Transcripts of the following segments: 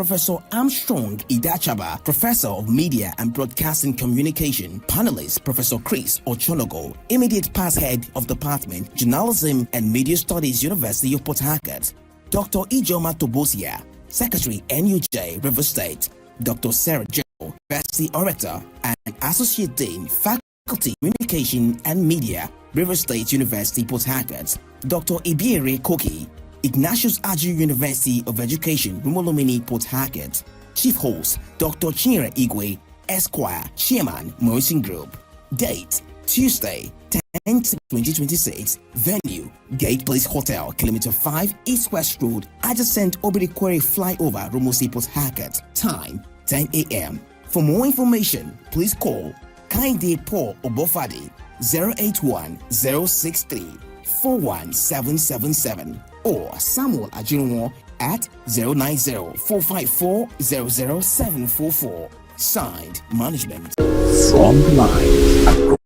Professor Armstrong Idachaba, Professor of Media and Broadcasting Communication. Panelist, Professor Chris Ochonogo, Immediate Past Head of Department, Journalism and Media Studies, University of Port Harcourt. Dr. Ijoma Tobosia, Secretary, NUJ, River State. Dr. Sarah Joe, University Orator and Associate Dean, Faculty, Communication and Media, River State University, Port Harcourt. Dr. Ibiere Koki, Ignatius Aju University of Education, Rumolomini, Port Harcourt. Chief Host, Dr. Chinyere Igwe, Esquire, Chairman, Morrison Group. Date, Tuesday, 10th, 2026. Venue, Gate Place Hotel, Kilometer 5, East West Road, adjacent Obirikwere Flyover, Rumosi, Port Harcourt. Time, 10 a.m. For more information, please call Kainde Paul Obofadi, 081-063-41777 or Samuel Ajinwo at 090-454-00744. Signed, Management. Frontline.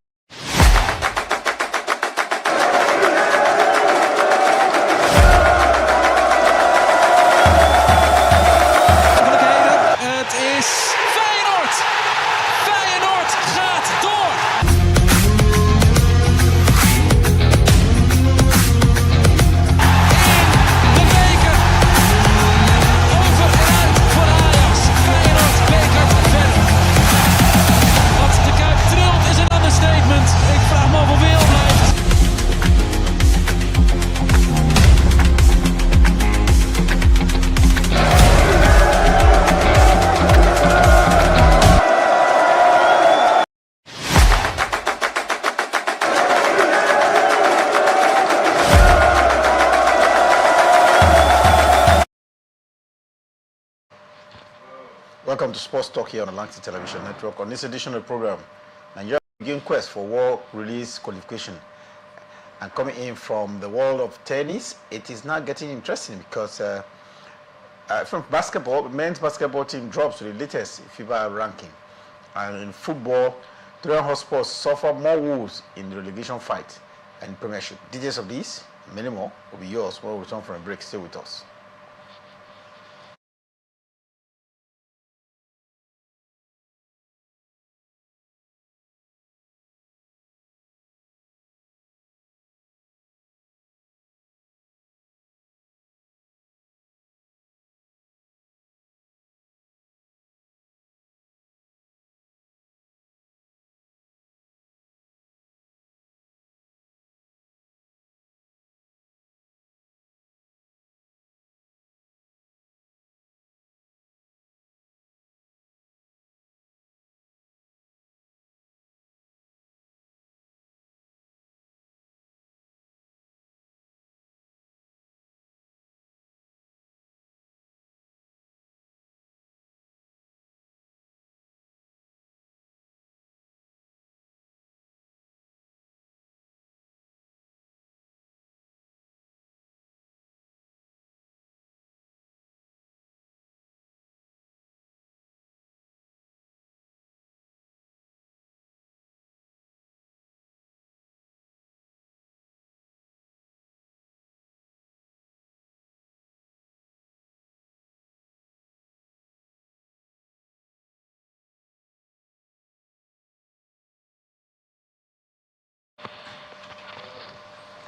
Welcome to Sports Talk here on Atlantic Television Network. On this edition of the program, Nigeria begin quest for world release qualification. And coming in from the world of tennis, it is now getting interesting because from basketball, men's basketball team drops to the latest FIBA ranking. And in football, Tottenham Hotspur suffer more woes in the relegation fight and Premiership. Details of these, many more, will be yours when we return from a break. Stay with us.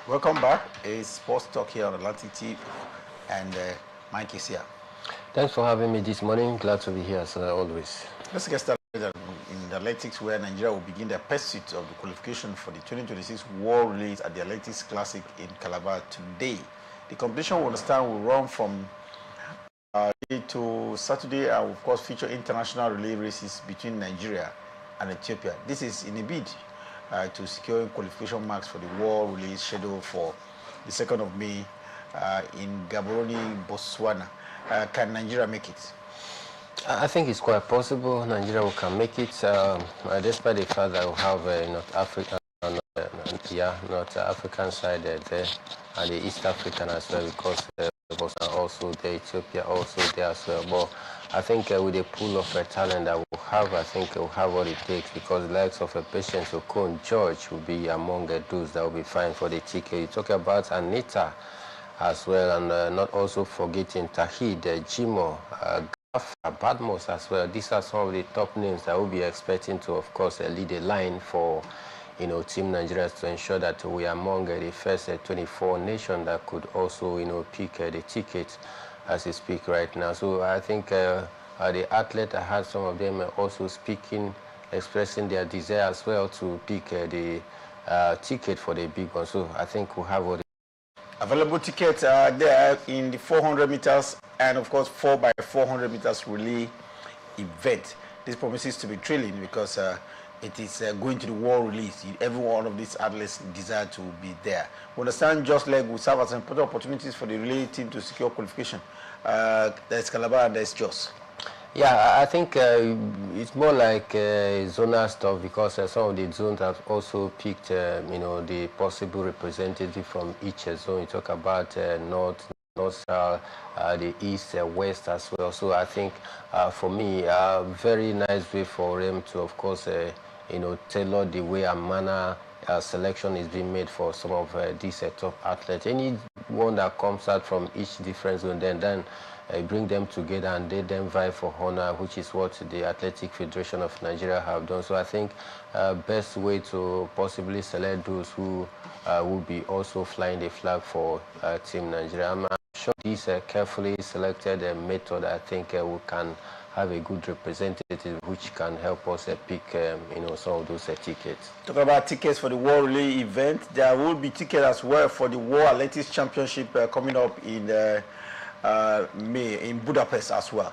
Welcome back. It's Sports Talk here on Atlantic TV, and Mike is here. Thanks for having me this morning. Glad to be here as always. Let's get started in the athletics, where Nigeria will begin their pursuit of the qualification for the 2026 World Relays at the Athletics Classic in Calabar today. The competition, we understand, will run from to Saturday and, of course, feature international relay races between Nigeria and Ethiopia. This is in a bid to securing qualification marks for the World Relays scheduled for the 2nd of May in Gaborone, Botswana. Can Nigeria make it? I think it's quite possible Nigeria can make it, despite the fact that we have North African side there, and the East African as well, because Botswana also there, Ethiopia also there as well. But I think with the pool of talent that we have, I think we'll have what it takes, because the likes of Patience Okon George will be among those that will be fine for the ticket. You talk about Anita as well, and not also forgetting Tahid, Jimo, Badmos as well. These are some of the top names that we'll be expecting to, of course, lead a line for, Team Nigeria to ensure that we are among the first 24 nations that could also, pick the ticket as we speak right now. So I think the athlete, I had some of them also expressing their desire as well to pick the ticket for the big one. So I think we have all the available tickets are there in the 400 meters and of course 4x400 meters relay event. This promises to be thrilling because it is going to the world release. Every one of these athletes desire to be there. We understand just leg will serve as important opportunities for the relay team to secure qualification. There's Calabar and there's Jos. Yeah, I think it's more like zonal stuff because some of the zones have also picked, the possible representative from each zone. You talk about north, south, the east, west as well. So I think for me, very nice way for them to, of course, tailor the way and manner selection is being made for some of these top athletes. Anyone that comes out from each different zone, then bring them together and they then vie for honor, which is what the Athletic Federation of Nigeria have done. So I think best way to possibly select those who will be also flying the flag for Team Nigeria. I'm sure this carefully selected method, I think we can have a good representative which can help us pick some of those tickets. Talking about tickets for the World Relay event, there will be tickets as well for the World Athletics Championship coming up in May in Budapest as well.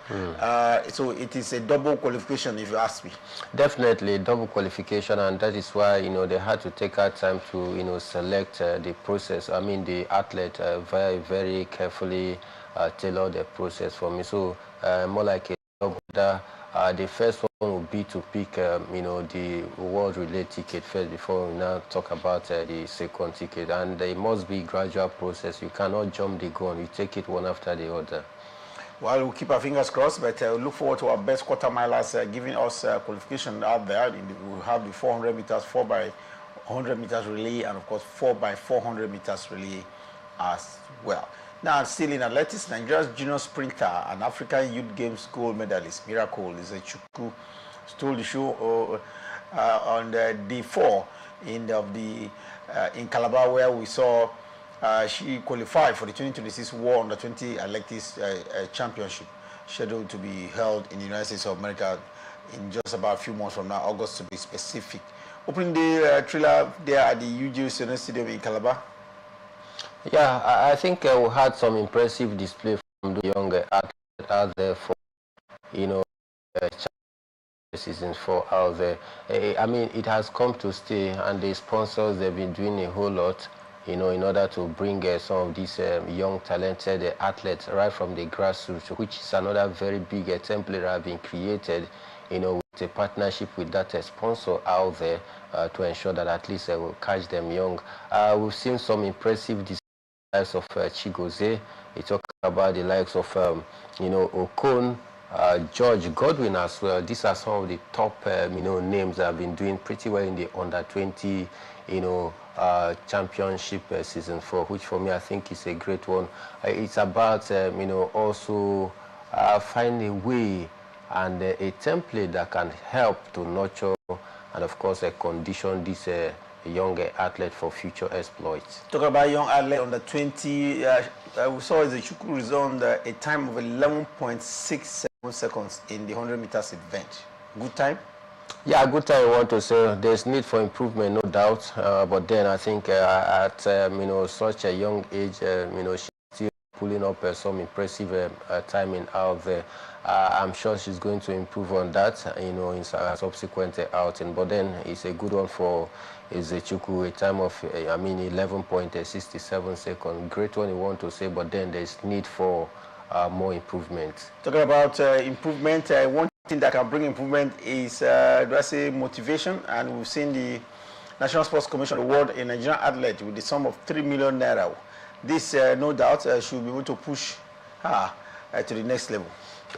So it is a double qualification, if you ask me. Definitely double qualification, and that is why they had to take our time to select the process. I mean the athlete very, very carefully tailor the process for me. So more like a the first one would be to pick the world relay ticket first before we now talk about the second ticket, and it must be gradual process. You cannot jump the gun, you take it one after the other. Well, we'll keep our fingers crossed, but we'll look forward to our best quarter milers giving us qualification out there. We'll have the 400 meters 4x100 meters relay, and of course 4x400 meters relay as well. Now, still in athletics, Nigeria's junior sprinter and African Youth Games gold medalist, Miracle Izechukwu, stole the show on the day 4 in Calabar, where we saw she qualified for the 2026 World Under-20 Athletics Championship, scheduled to be held in the United States of America in just about a few months from now, August to be specific. Opening day thriller there at the UGO Stadium in Calabar. Yeah, I think we had some impressive display from the young athletes out there for, season 4 out there. I mean, it has come to stay, and the sponsors, they've been doing a whole lot, in order to bring some of these young, talented athletes right from the grassroots, which is another very big template that has been created, with a partnership with that sponsor out there to ensure that at least we'll catch them young. We've seen some impressive displays of Chigozie. We talk about the likes of Okon, George Godwin as well. These are some of the top names that have been doing pretty well in the under-20 championship season 4, which for me I think is a great one. It's about also finding a way and a template that can help to nurture and of course condition this young athlete for future exploits. Talking about young athlete under 20, we saw Izechukwu result a time of 11.67 seconds in the 100 meters event. Good time? Yeah, good time. I want to say there's need for improvement, no doubt. But then I think at such a young age, she's still pulling up some impressive timing out there. I'm sure she's going to improve on that, in her subsequent outing. But then it's a good one for Izechukwu, a time of 11.67 seconds. Great one, you want to say, but then there's need for more improvement. Talking about improvement, one thing that can bring improvement is, do I say, motivation? And we've seen the National Sports Commission award a Nigerian athlete with the sum of 3 million naira. This, no doubt, should be able to push her to the next level.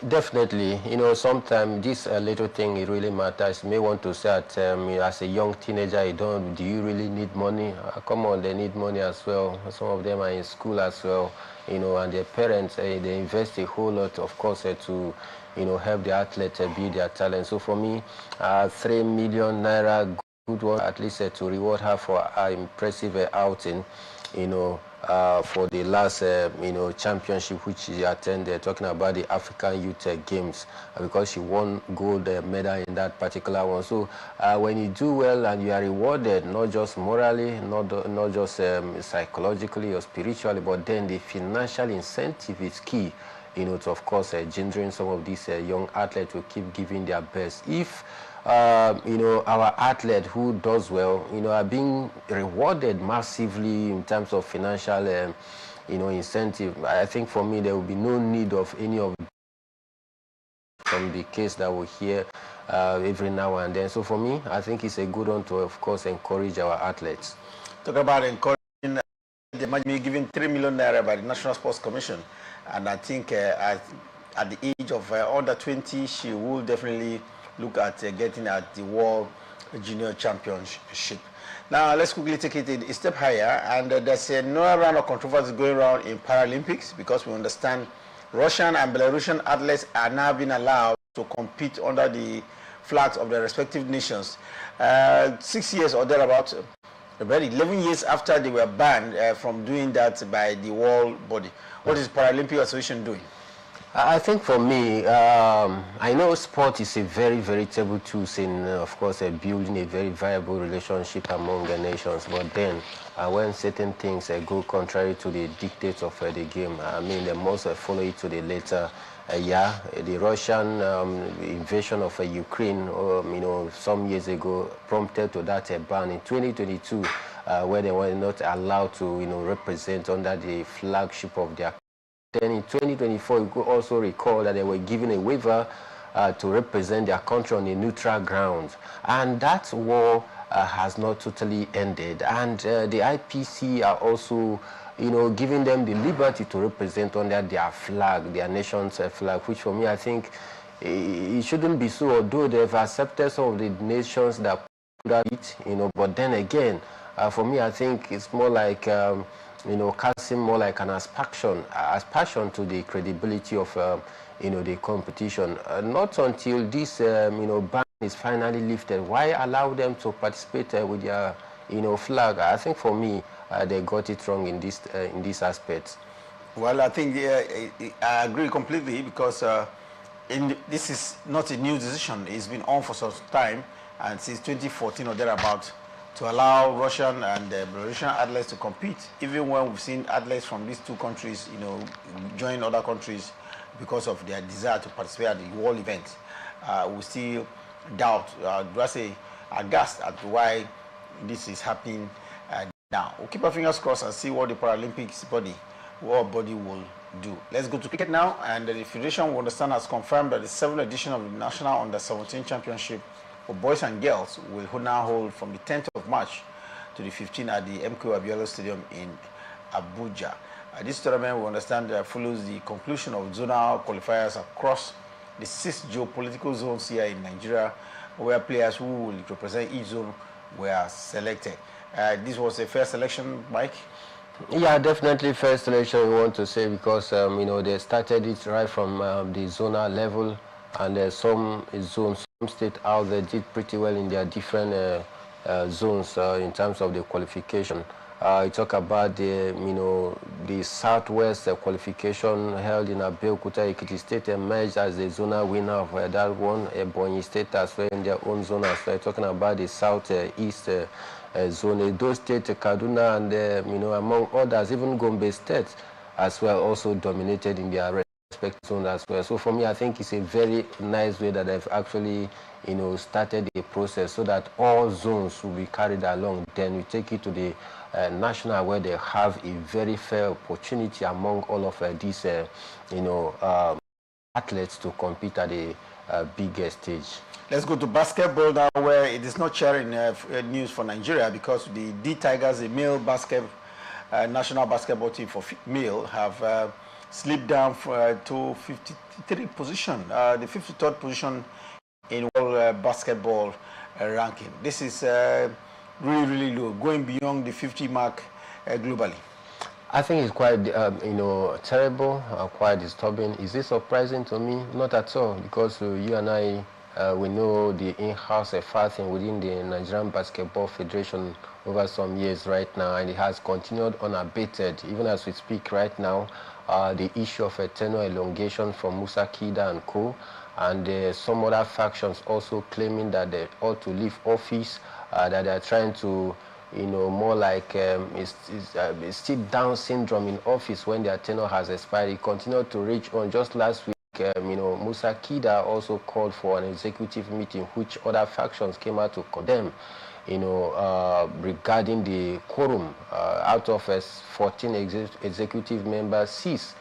Definitely. You know, sometimes this little thing, it really matters. You may want to say that as a young teenager, do you really need money? Come on, they need money as well. Some of them are in school as well, you know, and their parents, they invest a whole lot, of course, to, you know, help the athlete build their talent. So for me, 3 million naira, good one, at least to reward her for her impressive outing, you know, for the last, you know, championship which she attended, talking about the African Youth Games, because she won gold medal in that particular one. So when you do well and you are rewarded, not just morally, not just psychologically or spiritually, but then the financial incentive is key, you know, to, of course, gendering some of these young athletes to keep giving their best. If you know, our athlete who does well, you know, are being rewarded massively in terms of financial, you know, incentive, I think for me there will be no need of any of from the case that we hear every now and then. So for me, I think it's a good one to, of course, encourage our athletes. Talk about encouraging, they might be given 3 million naira by the National Sports Commission, and I think at the age of under 20, she will definitely look at getting at the World Junior Championship. Now, let's quickly take it a step higher, and there's another round of controversy going around in Paralympics, because we understand Russian and Belarusian athletes are now being allowed to compete under the flags of their respective nations. 6 years or thereabouts, about 11 years after they were banned from doing that by the world body. What is Paralympic Association doing? I think for me, I know sport is a very, very table tool in, of course, building a very viable relationship among the nations. But then, when certain things go contrary to the dictates of the game, I mean, they must follow it to the letter. Yeah, the Russian invasion of Ukraine, you know, some years ago, prompted to that ban in 2022, where they were not allowed to, you know, represent under the flagship of their. Then in 2024, you could also recall that they were given a waiver to represent their country on a neutral ground. And that war has not totally ended. And the IPC are also, you know, giving them the liberty to represent under their flag, their nation's flag, which for me, I think it shouldn't be so, although they've accepted some of the nations that put out it, you know, but then again, for me, I think it's more like, you know, casting more like an aspersion to the credibility of, you know, the competition. Not until this, you know, ban is finally lifted, why allow them to participate with their, you know, flag? I think for me, they got it wrong in this aspect. Well, I think I agree completely, because this is not a new decision. It's been on for some time, and since 2014 or thereabout, to allow Russian and Belarusian athletes to compete, even when we've seen athletes from these two countries, you know, join other countries because of their desire to participate at the world event. We still doubt, do I say, aghast at why this is happening now. We'll keep our fingers crossed and see what the Paralympics body will do. Let's go to cricket now, and the Federation, we understand, has confirmed that the 7th edition of the National Under-17 Championship for boys and girls will now hold from the 10th of March to the 15th at the MK Abiola Stadium in Abuja. This tournament, we understand, follows the conclusion of zonal qualifiers across the 6 geopolitical zones here in Nigeria, where players who will represent each zone were selected. This was a fair selection, Mike? Yeah, definitely fair selection, we want to say, because you know, they started it right from the zonal level, and some zones, some states out there did pretty well in their different zones in terms of the qualification. You talk about the, you know, the Southwest qualification held in Abeokuta. Ekiti State emerged as the zonal winner of that one. Ebonyi State as well in their own zone as well. Talking about the Southeast zone, Edo State, Kaduna, and you know, among others, even Gombe State as well also dominated in their respective zone as well. So for me, I think it's a very nice way that they've actually, you know, started the process so that all zones will be carried along. Then we take it to the national, where they have a very fair opportunity among all of these, you know, athletes to compete at a bigger stage. Let's go to basketball now, where it is not sharing news for Nigeria, because the D Tigers, the male national basketball team for male, have slipped down to 53 position, the 53rd position in world basketball ranking. This is really, really low, going beyond the 50 mark globally. I think it's quite, terrible, quite disturbing. Is it surprising to me? Not at all, because you and I, we know the in-house fighting within the Nigerian Basketball Federation over some years right now, and it has continued unabated. Even as we speak right now, the issue of a tenure elongation from Musa Kida and co, and some other factions also claiming that they ought to leave office, that they are trying to, more like it's still Down syndrome in office when their tenure has expired. It continued to reach on. Just last week, Musa Kida also called for an executive meeting, which other factions came out to condemn, regarding the quorum. Out of 14 executive members, 6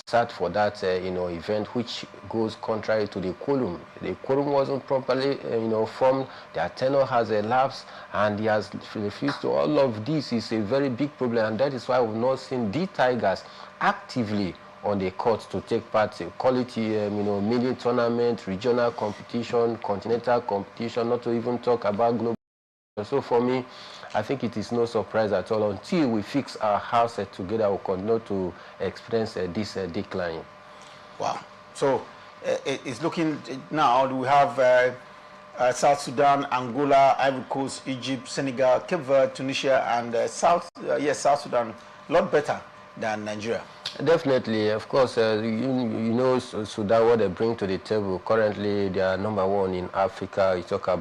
sat for that, event, which goes contrary to the quorum. The quorum wasn't properly, formed. Their tenure has elapsed, and he has refused to. All of this is a very big problem, and that is why we've not seen the Tigers actively on the court to take part in quality, mini tournament, regional competition, continental competition, not to even talk about global. So for me, I think it is no surprise at all. Until we fix our house together, we'll continue to experience this decline. Wow. So it's looking now, we have South Sudan, Angola, Ivory Coast, Egypt, Senegal, Cape Verde, Tunisia, and South Sudan, a lot better than Nigeria. Definitely, of course, Sudan, what they bring to the table. Currently, they are #1 in Africa. You talk about